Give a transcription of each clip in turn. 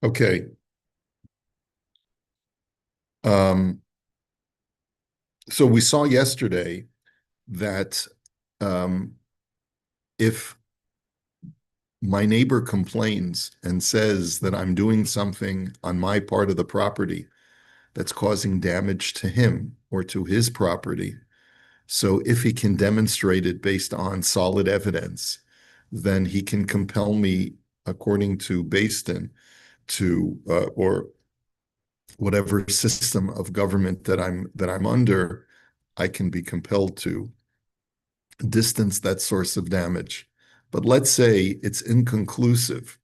Okay. Um, so we saw yesterday that um, if my neighbor complains and says that I'm doing something on my part of the property that's causing damage to him or to his property, so if he can demonstrate it based on solid evidence, then he can compel me, according to Basin, to or whatever system of government that I'm under, I can be compelled to distance that source of damage. But let's say it's inconclusive.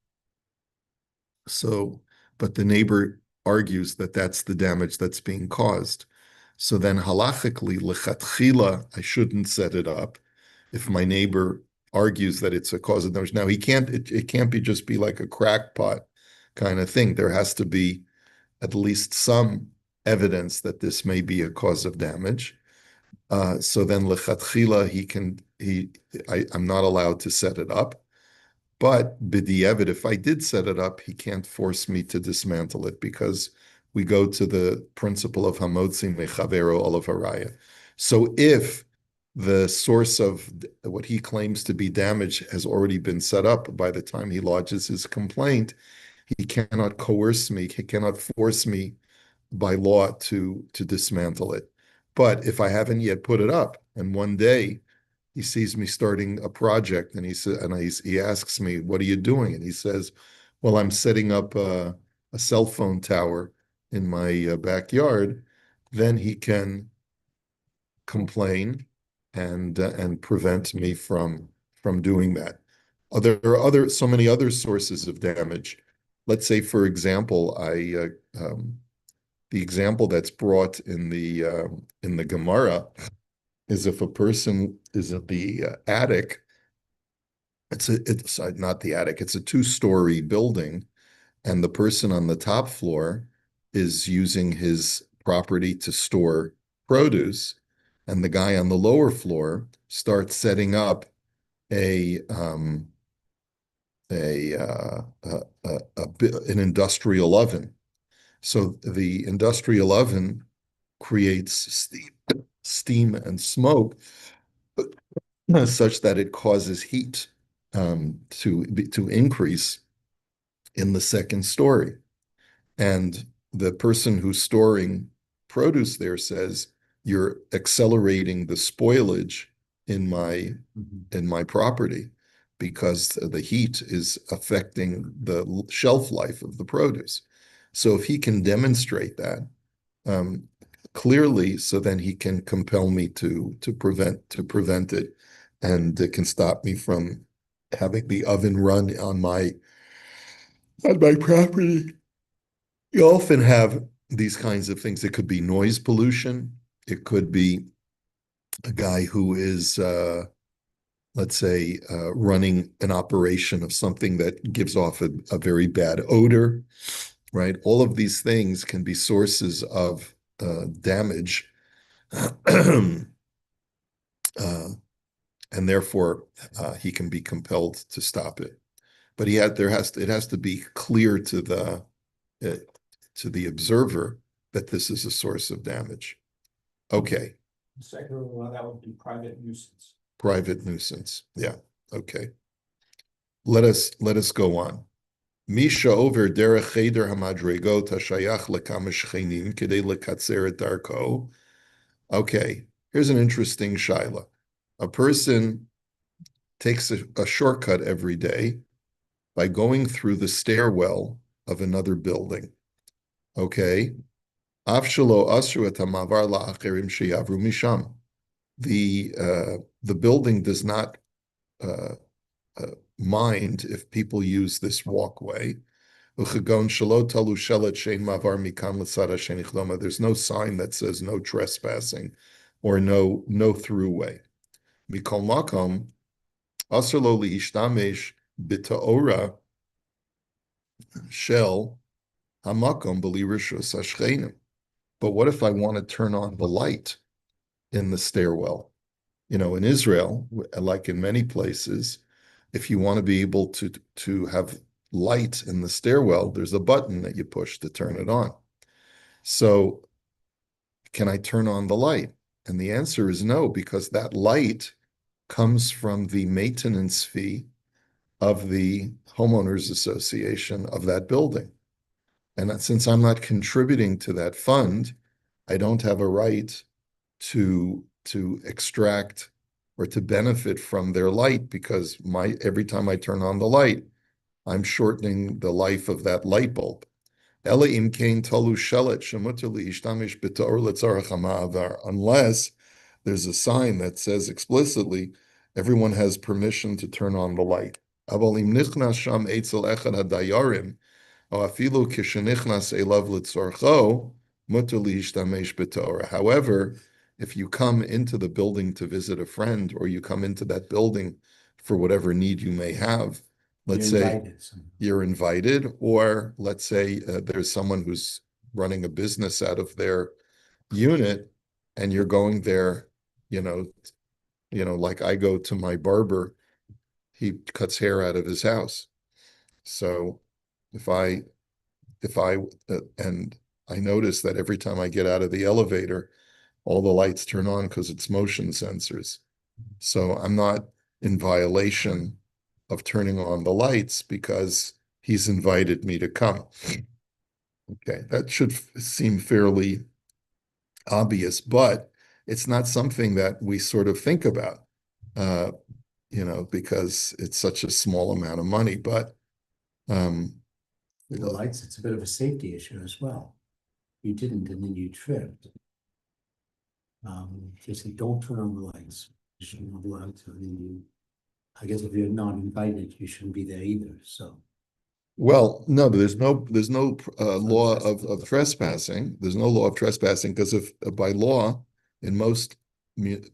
So, but the neighbor argues that that's the damage that's being caused. So then halachically, lechatchila, I shouldn't set it up if my neighbor argues that it's a cause of damage. Now it can't be just be like a crackpot kind of thing. There has to be at least some evidence that this may be a cause of damage. So then lechatchila, I'm not allowed to set it up. But b'di'evid, if I did set it up, he can't force me to dismantle it because we go to the principle of hamotzi mechavero olav haraya. So if the source of what he claims to be damage has already been set up by the time he lodges his complaint, he cannot coerce me, he cannot force me by law to dismantle it. But if I haven't yet put it up, and one day he sees me starting a project, and he asks me, "What are you doing?" And he says, "Well, I'm setting up a cell phone tower in my backyard." Then he can complain and prevent me from doing that. There are so many other sources of damage. Let's say, for example, the example that's brought in the Gemara is if a person is in the attic. It's not the attic. It's a two-story building, and the person on the top floor is using his property to store produce, and the guy on the lower floor starts setting up a an industrial oven. So the industrial oven creates steam and smoke such that it causes heat to increase in the second story. And the person who's storing produce there says, "You're accelerating the spoilage in my in my property because the heat is affecting the shelf life of the produce." So if he can demonstrate that, um, clearly, so then he can compel me to prevent it, and it can stop me from having the oven run on my property. You often have these kinds of things. It could be noise pollution. It could be a guy who is, let's say, running an operation of something that gives off a very bad odor, right? All of these things can be sources of damage, uh, and therefore he can be compelled to stop it. But it has to be clear uh, to the observer that this is a source of damage. Okay, The second one, that would be private nuisance. private nuisance. Yeah. Okay. Let us go on. Misha over derech cheder hamadregot hashayach lekama shchenim kedei lekatzer et darko. Okay, here's an interesting shaila. A person takes a shortcut every day by going through the stairwell of another building. Okay. Afshalo asru et hamavar la'acherim sheyavru misham. The building does not uh, uh, mind if people use this walkway. There's no sign that says no trespassing or no throughway. Mikol makom asur lo liishtamesh b'ta'ora shel hamakom b'li rishus hashchenim. But what if I want to turn on the light in the stairwell? In Israel, like in many places, if you want to be able to have light in the stairwell, there's a button that you push to turn it on. So can I turn on the light? And the answer is no, because that light comes from the maintenance fee of the homeowners association of that building. And since I'm not contributing to that fund, I don't have a right to extract or to benefit from their light, because every time I turn on the light, I'm shortening the life of that light bulb. Unless there's a sign that says explicitly everyone has permission to turn on the light. However, if you come into the building to visit a friend, or you come into that building for whatever need you may have, let's say you're invited, or let's say there's someone who's running a business out of their unit, and you're going there, you know, like I go to my barber, he cuts hair out of his house. So if I and I notice that every time I get out of the elevator, all the lights turn on because it's motion sensors. So I'm not in violation of turning on the lights because he's invited me to come. Okay, that should seem fairly obvious, but it's not something that we sort of think about, uh, because it's such a small amount of money. But With the lights, it's a bit of a safety issue as well. You didn't, and then you tripped. They say, don't turn on the lights. You shouldn't have allowed to, and then I guess if you're not invited, you shouldn't be there either, so. well, no, there's no law of trespassing. There's no law of trespassing, because if by law, in most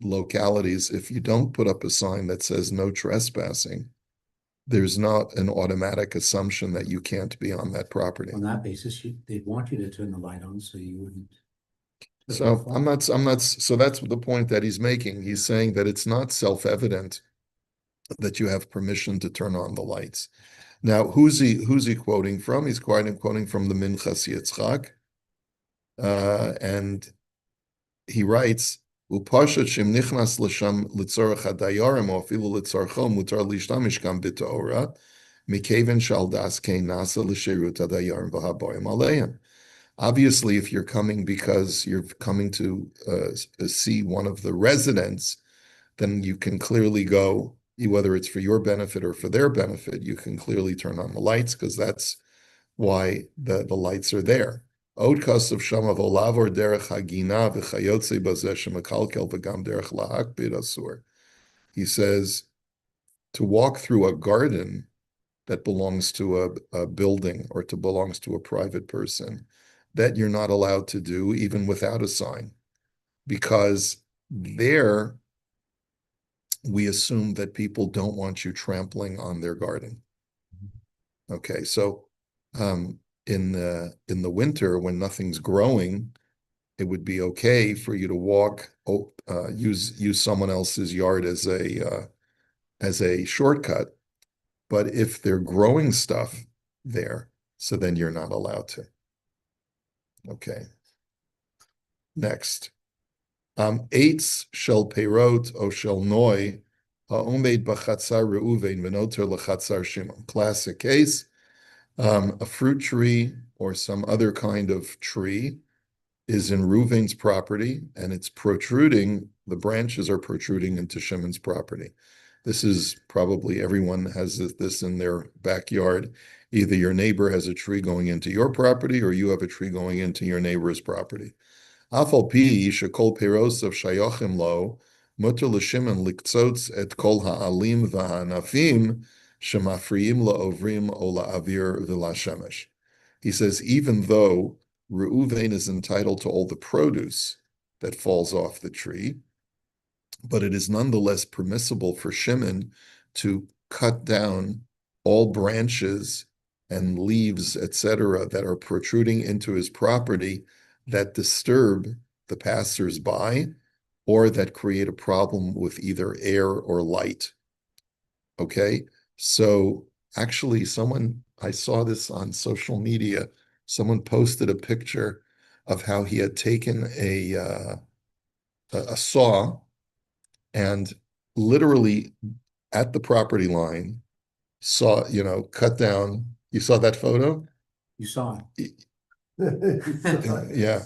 localities, if you don't put up a sign that says no trespassing, there's not an automatic assumption that you can't be on that property. On that basis, they'd want you to turn the light on so you wouldn't. So I'm not, so that's the point that he's making. He's saying that it's not self-evident that you have permission to turn on the lights. Now, who's he quoting from? He's quoting from the Minchas Yitzchak. And he writes, "Upashat shem nichnas l'sham litzorach hadayarim or afilu litzorcho mutar lishtamish kam b'to'ora mikeven shal das kein nasa l'sherut hadayarim v'haboyim aleim." Obviously, if you're coming because you're coming to see one of the residents, then you can clearly go, whether it's for your benefit or for their benefit, you can clearly turn on the lights, because that's why the lights are there. Od kasav shama v'olavor derech hagina v'chayotze bazeh shemakalkel v'gam derech lahakbid asur. He says to walk through a garden that belongs to a building or belongs to a private person, that you're not allowed to do even without a sign, because there we assume that people don't want you trampling on their garden. Okay, so in the winter when nothing's growing, it would be okay for you to walk, use someone else's yard as a shortcut. But if they're growing stuff there, so then you're not allowed to. Okay. Next. Eitz shel peirot o shel noi ha'omed b'chatzar reuven v'noter l'chatzar Shimon. Classic case. A fruit tree or some other kind of tree is in Reuven's property, and it's protruding, the branches are protruding into Shimon's property. This is probably, everyone has this in their backyard. Either your neighbor has a tree going into your property, or you have a tree going into your neighbor's property. Afal pi shekol pirosav shayochim lo muter l'Shimon liktzotz et kol ha'alim v'ha'anafim shemafriim la'ovrim o la'avir v'la'shemesh. He says, even though Reuven is entitled to all the produce that falls off the tree, but it is nonetheless permissible for Shimon to cut down all branches and leaves, etc., that are protruding into his property that disturb the passers-by or that create a problem with either air or light. Okay, so Actually, I saw this on social media. Someone posted a picture of how he had taken a saw and literally at the property line cut down. You saw that photo? You saw it. Yeah.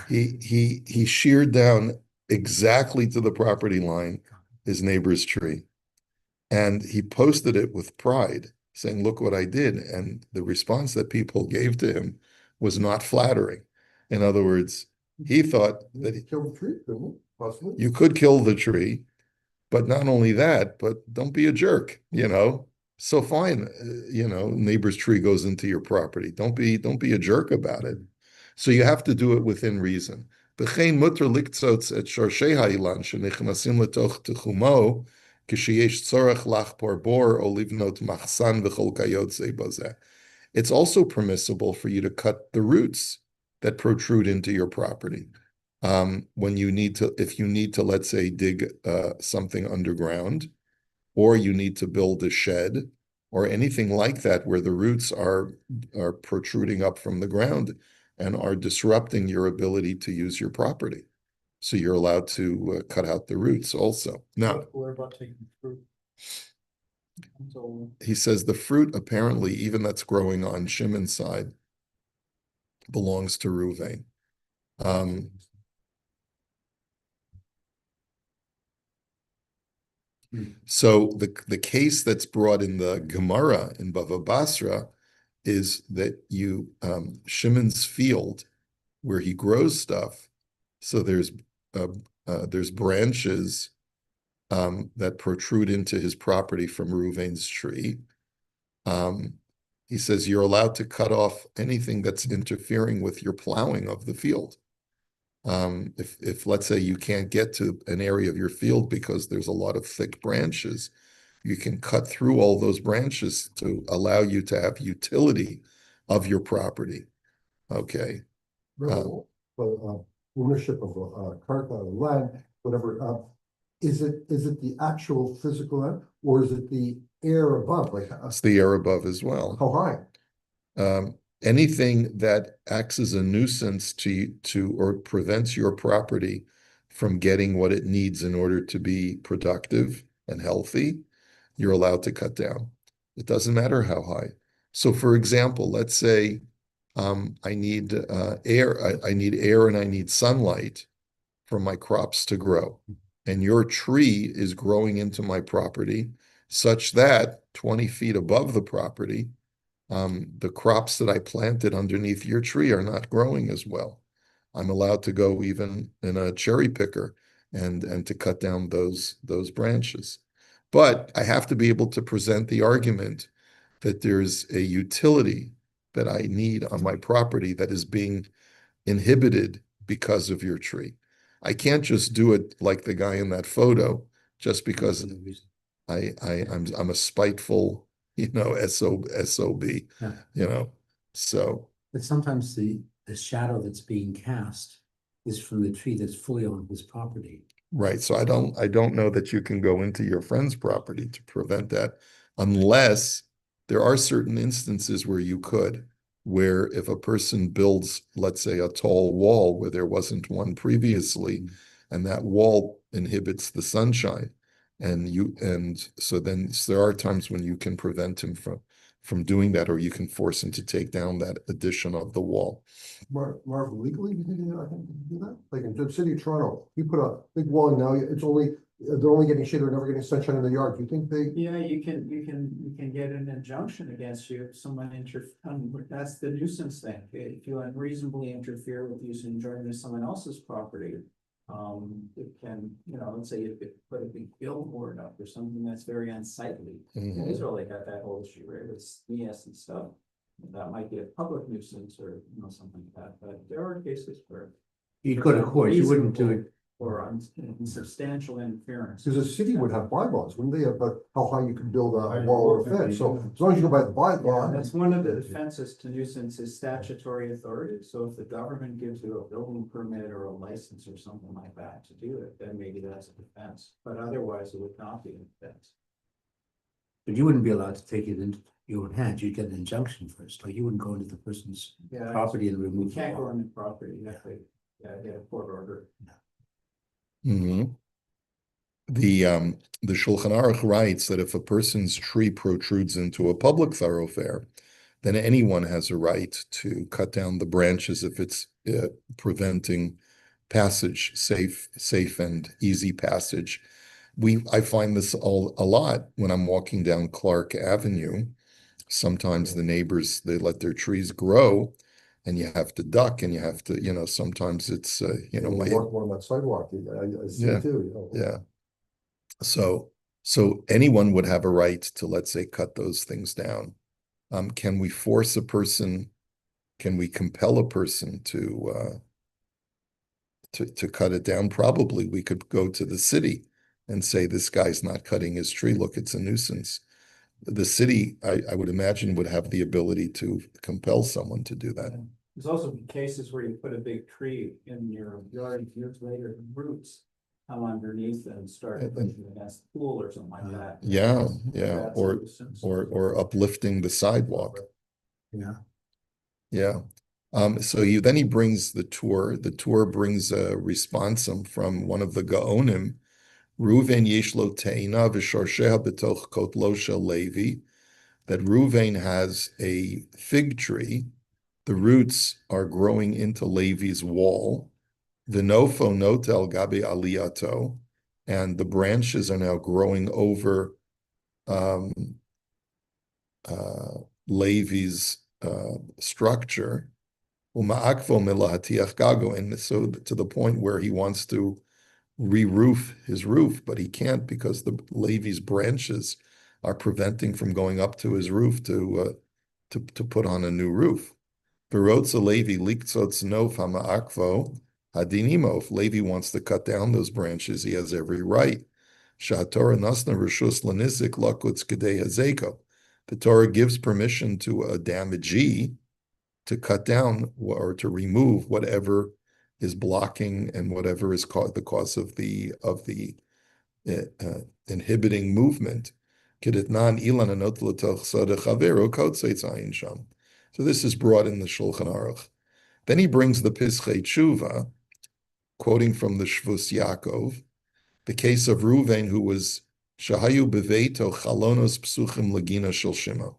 He sheared down exactly to the property line his neighbor's tree. And he posted it with pride, saying, "Look what I did." And the response that people gave to him was not flattering. In other words, he thought that Kill the tree, couldn't it? Possibly. you could kill the tree, but not only that, but don't be a jerk, So fine, neighbor's tree goes into your property. Don't be a jerk about it. So you have to do it within reason. וכן מותר לקצוץ את שורשי האילן שנכנסים לתוך תחומו כשיש צורך לחפור בור או לבנות מחסן וכל כיוצא בזה. It's also permissible for you to cut the roots that protrude into your property. If you need to, let's say, dig something underground, or you need to build a shed, or anything like that, where the roots are protruding up from the ground and are disrupting your ability to use your property. So you're allowed to cut out the roots also. Now, What about taking fruit? So, he says the fruit, apparently, even that's growing on Shimon's side, belongs to Ruvain. So the case that's brought in the Gemara in Bava Basra is that Shimon's field where he grows stuff. So there's branches that protrude into his property from Reuven's tree. He says you're allowed to cut off anything that's interfering with your plowing of the field. If let's say you can't get to an area of your field because there's a lot of thick branches, you can cut through all those branches to allow you to have utility of your property. Okay. Ownership of land, whatever. Is it the actual physical land, or is it the air above? It's the air above as well. How high? Anything that acts as a nuisance to or prevents your property from getting what it needs in order to be productive and healthy, you're allowed to cut down. It doesn't matter how high. So, for example, let's say I need air. I need air and I need sunlight for my crops to grow, and your tree is growing into my property such that 20 feet above the property, the crops that I planted underneath your tree are not growing as well. I'm allowed to go even in a cherry picker and to cut down those branches. But I have to be able to present the argument that there's a utility that I need on my property that is being inhibited because of your tree. I can't just do it like the guy in that photo just because I'm a spiteful, SOB, Yeah. So. But sometimes the shadow that's being cast is from the tree that's fully on his property. Right. So I don't know that you can go into your friend's property to prevent that, unless there are certain instances where you could, where if a person builds, let's say, a tall wall where there wasn't one previously, and that wall inhibits the sunshine, so there are times when you can prevent him from doing that, or you can force him to take down that addition of the wall. Marv, legally, you think I can do that? Like in the city of Toronto, you put a big wall, and now they're only getting shade, they're never getting sunshine in the yard. Do you think they? yeah, you can get an injunction against you if someone that's the nuisance thing. If you unreasonably interfere with use and enjoyment of someone else's property, it can, let's say if it put a big billboard up or something that's very unsightly. Mhm. Israel, they got that whole issue, right, with SNES and stuff. That might be a public nuisance or, something like that, but there are cases where. You'd go to court, you wouldn't do it. Or substantial interference. Because the city would have bylaws, wouldn't they, about how high you could build a wall or a fence? So as long as you go by the Yeah, bylaw. that's one of the defenses to nuisance is statutory authority. So if the government gives you a building permit or a license or something like that to do it, then maybe that's a defense. But otherwise, it would not be a defense. But you wouldn't be allowed to take it into your own hands. You'd get an injunction first. Like you wouldn't go into the person's Yeah, property and you remove. can't the go wall. on the property, you have to, get a court order. Mhm. The Shulchan Aruch writes that if a person's tree protrudes into a public thoroughfare, then anyone has a right to cut down the branches if it's preventing passage, safe and easy passage. I find this a lot when I'm walking down Clark Avenue. Sometimes the neighbors, they let their trees grow and you have to duck and you have to, sometimes it's, We're walking on that sidewalk, I see Yeah. it too. yeah. So anyone would have a right to, let's say, cut those things down. Can we force a person? Can we compel a person to cut it down? Probably we could go to the city and say, this guy's not cutting his tree. Look, it's a nuisance. The city, I would imagine, would have the ability to compel someone to do that. There's also cases where you put a big tree in your yard, years later, the roots come underneath and start pushing against the pool or something like that. Yeah, That's a or nuisance. or uplifting the sidewalk. Yeah. Yeah. So he brings the tour. The tour brings a responsum from one of the Gaonim. Ruvain yesh lo te'ina v'shorsheha b'toch kotlo shel Levi. That Ruvain has a fig tree. The roots are growing into Levi's wall. V'nofo notel gabe aliyato, and the branches are now growing over um, Levi's structure. And so to the point where he wants to re-roof his roof, but he can't because the Levi's branches are preventing from going up to his roof to put on a new roof. Levi hadinimo. If Levi wants to cut down those branches, he has every right. The Torah gives permission to a damagee to cut down or to remove whatever is blocking and whatever is the cause of the inhibiting movement. So this is brought in the Shulchan Aruch. Then he brings the Pischei Tshuva, quoting from the Shvus Yaakov, the case of Ruvain, who was Shahayu Beveito Chalonos Psuchim Lagina Shel Shimon.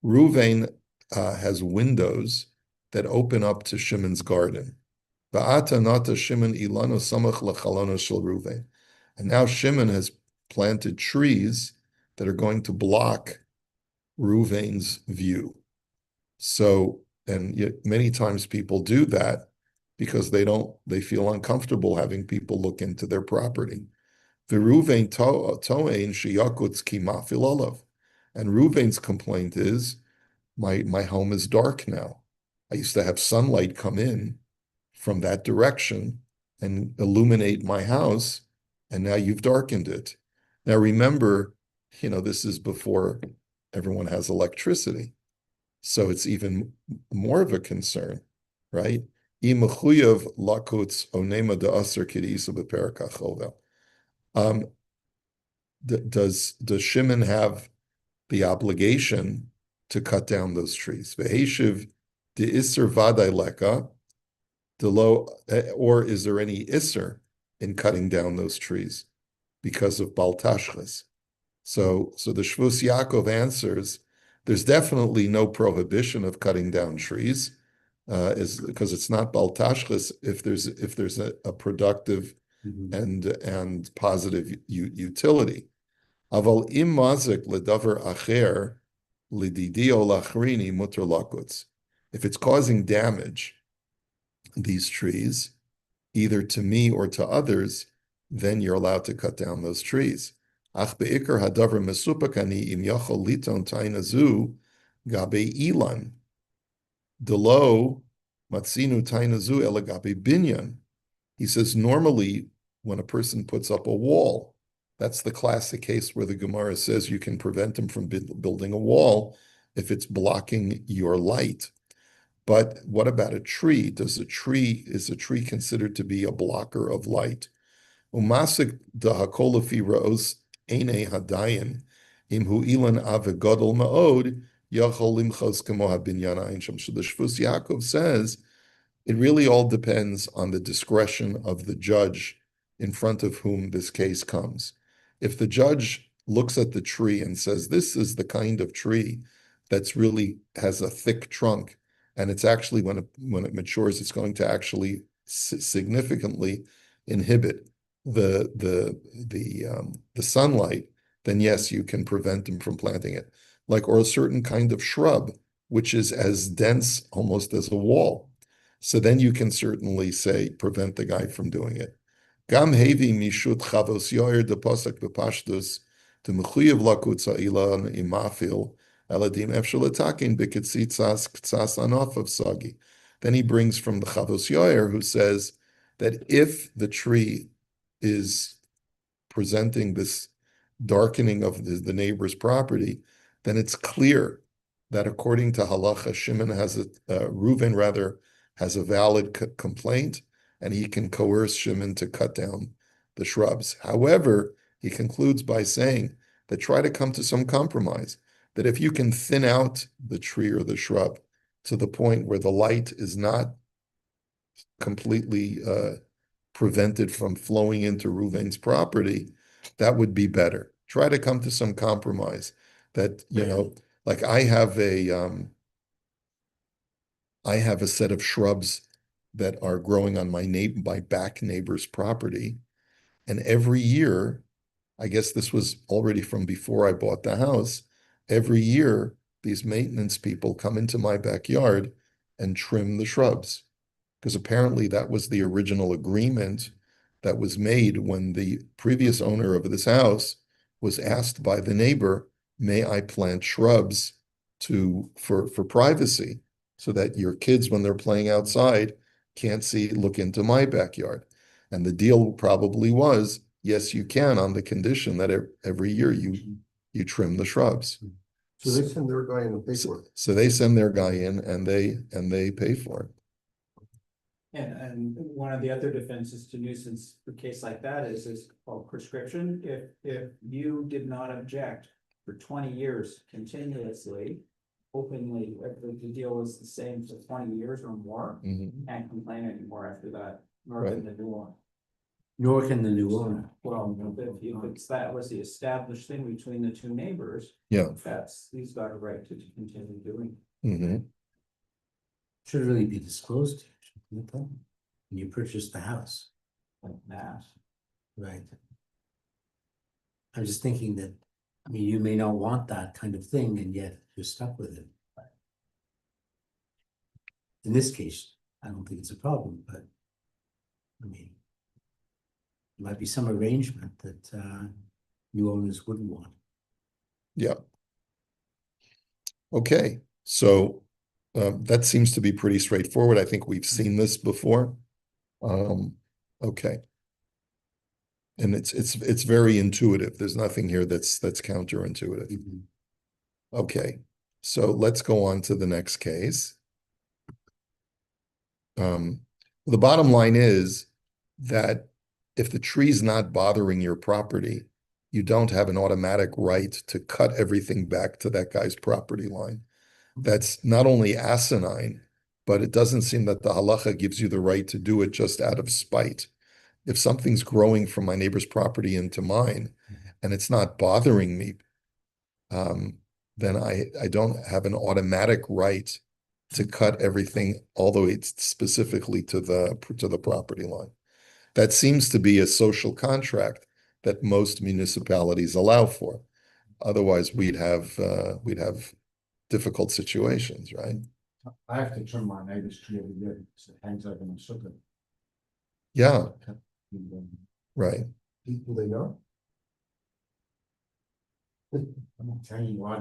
Ruvain has windows that open up to Shimon's garden. Va'ata nata Shimon ilano samach lachalonos shel Ruvain. And now Shimon has planted trees that are going to block Ruvain's view. So, and yet many times people do that because they feel uncomfortable having people look into their property. V'Ruvain to'ein sheyakutz ki mafil olav. And Ruvain's complaint is, my home is dark now. I used to have sunlight come in from that direction and illuminate my house, and now you've darkened it. Now remember, this is before everyone has electricity. So it's even more of a concern, right? Does Shimon have the obligation to cut down those trees? Or is there any isser in cutting down those trees because of baltashchas? So the Shvus Yaakov answers, there's definitely no prohibition of cutting down trees, is because it's not baltashchas if there's a productive and positive utility. Aval im mazik ledavar acher lididi o lachrini muter lakutz. If it's causing damage, these trees, either to me or to others, then you're allowed to cut down those trees. Ach be'ikar hadavar mesupakani im yachol liton tainazu gabe ilan. Delo matzinu tainazu ela gabe binyan. He says normally when a person puts up a wall, that's the classic case where the Gemara says you can prevent him from building a wall if it's blocking your light. But what about a tree? Is a tree considered to be a blocker of light? Umasik dahakolafi raos ene hadayin Imhu ilan avegodol ma'od, yachol limchos kemo habinyan ayin sham. So the Shvus Yaakov says, it really all depends on the discretion of the judge in front of whom this case comes. If the judge looks at the tree and says, this is the kind of tree that's really has a thick trunk, and it's actually when it matures, it's going to actually significantly inhibit the sunlight, then yes, you can prevent them from planting it. Like, or a certain kind of shrub, which is as dense almost as a wall. So then you can certainly say, prevent the guy from doing it. Gam hevi mishut chavos yoyer de posek bepashtus to mechuyev lakut sa'ilan imafil eladim efshalatakin b'ketzitzas ktsas anof of sagi. Then he brings from the chavos yoyer who says that if the tree is presenting this darkening of the neighbor's property, then it's clear that according to halacha, Reuven rather has a valid complaint, and he can coerce Shimon to cut down the shrubs. However, he concludes by saying that try to come to some compromise, that if you can thin out the tree or the shrub to the point where the light is not completely prevented from flowing into Reuven's property, that would be better. Try to come to some compromise that, like I have a set of shrubs that are growing on my back neighbor's property. And every year, I guess this was already from before I bought the house, every year, these maintenance people come into my backyard and trim the shrubs. Because apparently that was the original agreement that was made when the previous owner of this house was asked by the neighbor, may I plant shrubs for privacy so that your kids, when they're playing outside, can't look into my backyard. And the deal probably was, yes, you can, on the condition that every year you trim the shrubs. So they send their guy in and pay for it. So they send their guy in and they pay for it. And one of the other defenses to nuisance for a case like that is called prescription. If you did not object for 20 years continuously, openly, if the deal was the same for 20 years or more, you can't complain anymore after that, nor can the new one. Nor can the new owner. Well, if that was the established thing between the two neighbors, Yeah. he's got a right to continue doing. Mm-hmm. Should really be disclosed to you, shouldn't it, though? When you purchase the house, Like that. right? I'm just thinking that, I mean, you may not want that kind of thing, and yet you're stuck with it. In this case, I don't think it's a problem, but I mean, there might be some arrangement that new owners wouldn't want. Yeah. Okay, so that seems to be pretty straightforward. I think we've seen this before. Okay. And it's very intuitive. There's nothing here that's counterintuitive. Mhm. Okay, so let's go on to the next case. The bottom line is that if the tree's not bothering your property, you don't have an automatic right to cut everything back to that guy's property line. That's not only asinine, but it doesn't seem that the halacha gives you the right to do it just out of spite. If something's growing from my neighbor's property into mine and it's not bothering me, then I don't have an automatic right to cut everything all the way specifically to the property line. That seems to be a social contract that most municipalities allow for. Otherwise, we'd have difficult situations, right? I have to trim my neighbor's tree every year because it hangs over my sugar. Yeah, right. Do they know? I'm not telling you why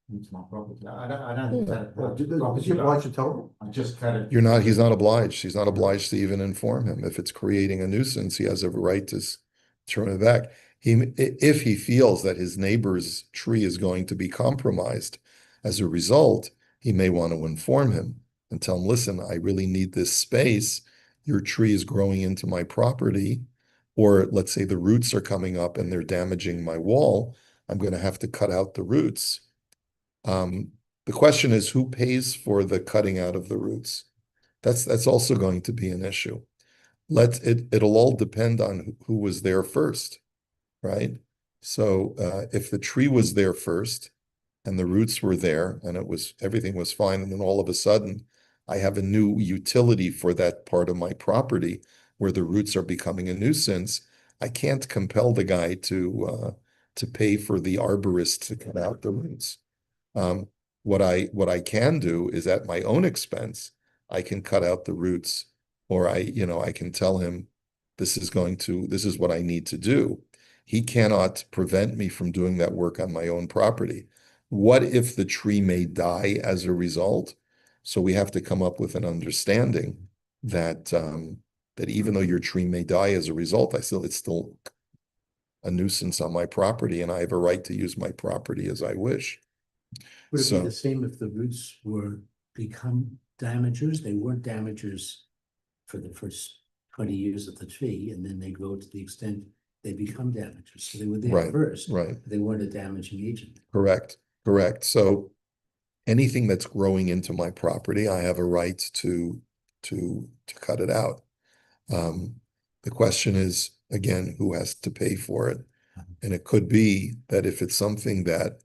into my property. I don't. Why should tell them? I just cut it. He's not obliged. He's not obliged to even inform him. If it's creating a nuisance, he has a right to turn it back. If he feels that his neighbor's tree is going to be compromised as a result, he may want to inform him and tell him, listen, I really need this space. Your tree is growing into my property, or let's say the roots are coming up and they're damaging my wall. I'm going to have to cut out the roots. The question is, who pays for the cutting out of the roots? That's also going to be an issue. It'll all depend on who was there first, right? So if the tree was there first and the roots were there and everything was fine, and then all of a sudden I have a new utility for that part of my property where the roots are becoming a nuisance, I can't compel the guy to pay for the arborist to cut out the roots. Um, what I can do is at my own expense, I can cut out the roots, or I can tell him this is what I need to do. He cannot prevent me from doing that work on my own property. What if the tree may die as a result? So we have to come up with an understanding that that even though your tree may die as a result, it's still a nuisance on my property, and I have a right to use my property as I wish. Would it be So- the same if the roots become damagers? They weren't damagers for the first 20 years of the tree, and then they grow to the extent they become damagers. So they were there Right, first. right. They weren't a damaging agent. Correct. So anything that's growing into my property, I have a right to cut it out. The question is, again, who has to pay for it? And it could be that if it's something that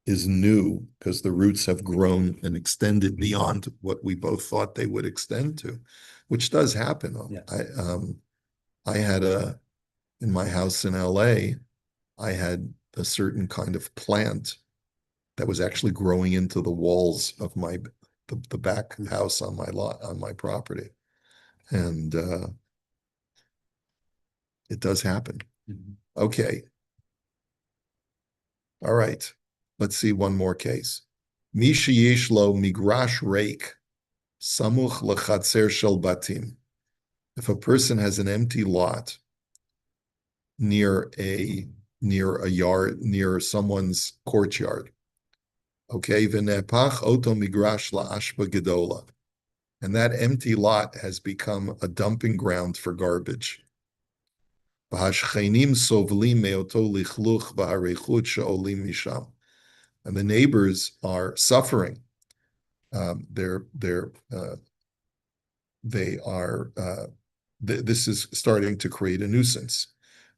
is new, because the roots have grown and extended beyond what we both thought they would extend to, which does happen. Yes. I had in my house in LA, I had a certain kind of plant that was actually growing into the walls of the back house on my property. And it does happen. Mhm. Okay. All right. Let's see one more case. Mi sheyesh lo migrash reik samuch lechatzer shel batim. If a person has an empty lot near a yard, near someone's courtyard, okay, v'nepach oto migrash la'ashba gedola, and that empty lot has become a dumping ground for garbage. V'hashchenim sovlim me'oto lichluch v'harechut she'olim misham, and the neighbors are suffering. This is starting to create a nuisance.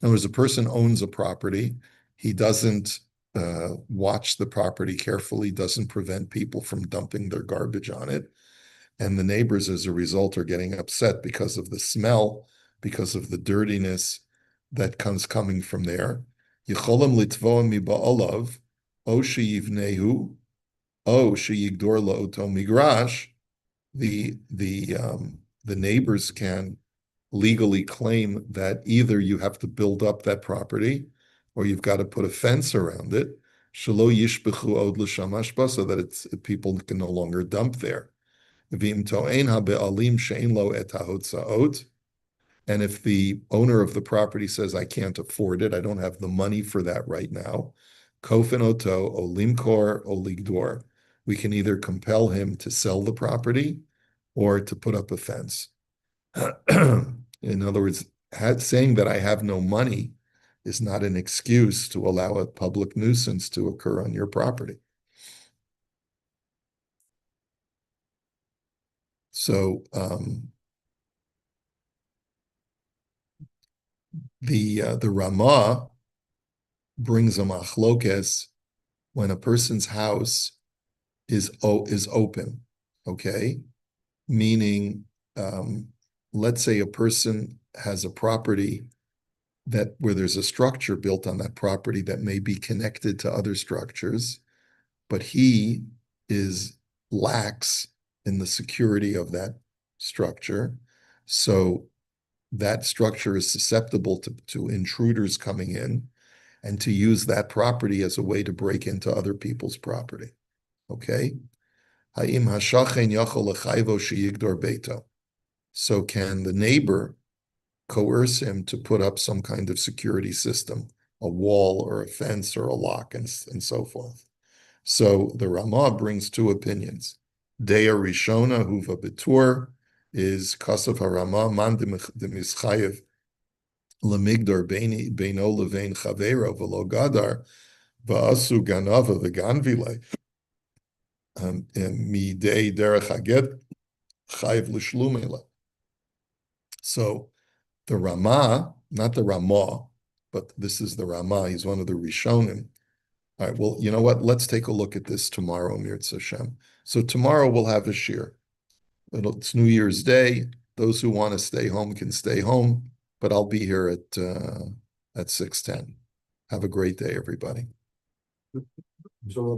In other words, a person owns a property, he doesn't watch the property carefully, doesn't prevent people from dumping their garbage on it, and the neighbors, as a result, are getting upset because of the smell, because of the dirtiness that coming from there. Yicholam litvoa miba'olav, o sheyivnehu, o sheyigdor la'oto migrash. The neighbors can legally claim that either you have to build up that property or you've got to put a fence around it, shelo yishbechu od l'sham hashpa, so that people can no longer dump there. V'im to'ein ha'be'alim she'ein lo et ha'hotzaot, and if the owner of the property says, I can't afford it, I don't have the money for that right now, kofen oto o limkor o ligdor, we can either compel him to sell the property or to put up a fence. In other words, saying that I have no money is not an excuse to allow a public nuisance to occur on your property. So the Ramah brings a machlokes when a person's house is open, okay? Meaning, let's say a person has a property where there's a structure built on that property that may be connected to other structures, but he is lax in the security of that structure. So that structure is susceptible to intruders coming in and to use that property as a way to break into other people's property. Okay? Ha'im hashachen yachol lechayvo sheyigdor beito. So can the neighbor coerce him to put up some kind of security system, a wall or a fence or a lock and so forth? So the Ramah brings two opinions. Deya Rishona Huva Betur is Kasav HaRamah Man Demischayev Lemigdor Beino Levein Chavero Velo Gadar Va'asu ganava v'ganvile. Midei derech haget chayiv l'shlumela. So the Rama, not the Ramah, but this is the Rama. He's one of the Rishonim. All right, well, you know what? Let's take a look at this tomorrow, Mirz Hashem. So tomorrow we'll have a shir. It's New Year's Day. Those who want to stay home can stay home, but I'll be here at 6:10. Have a great day, everybody. So,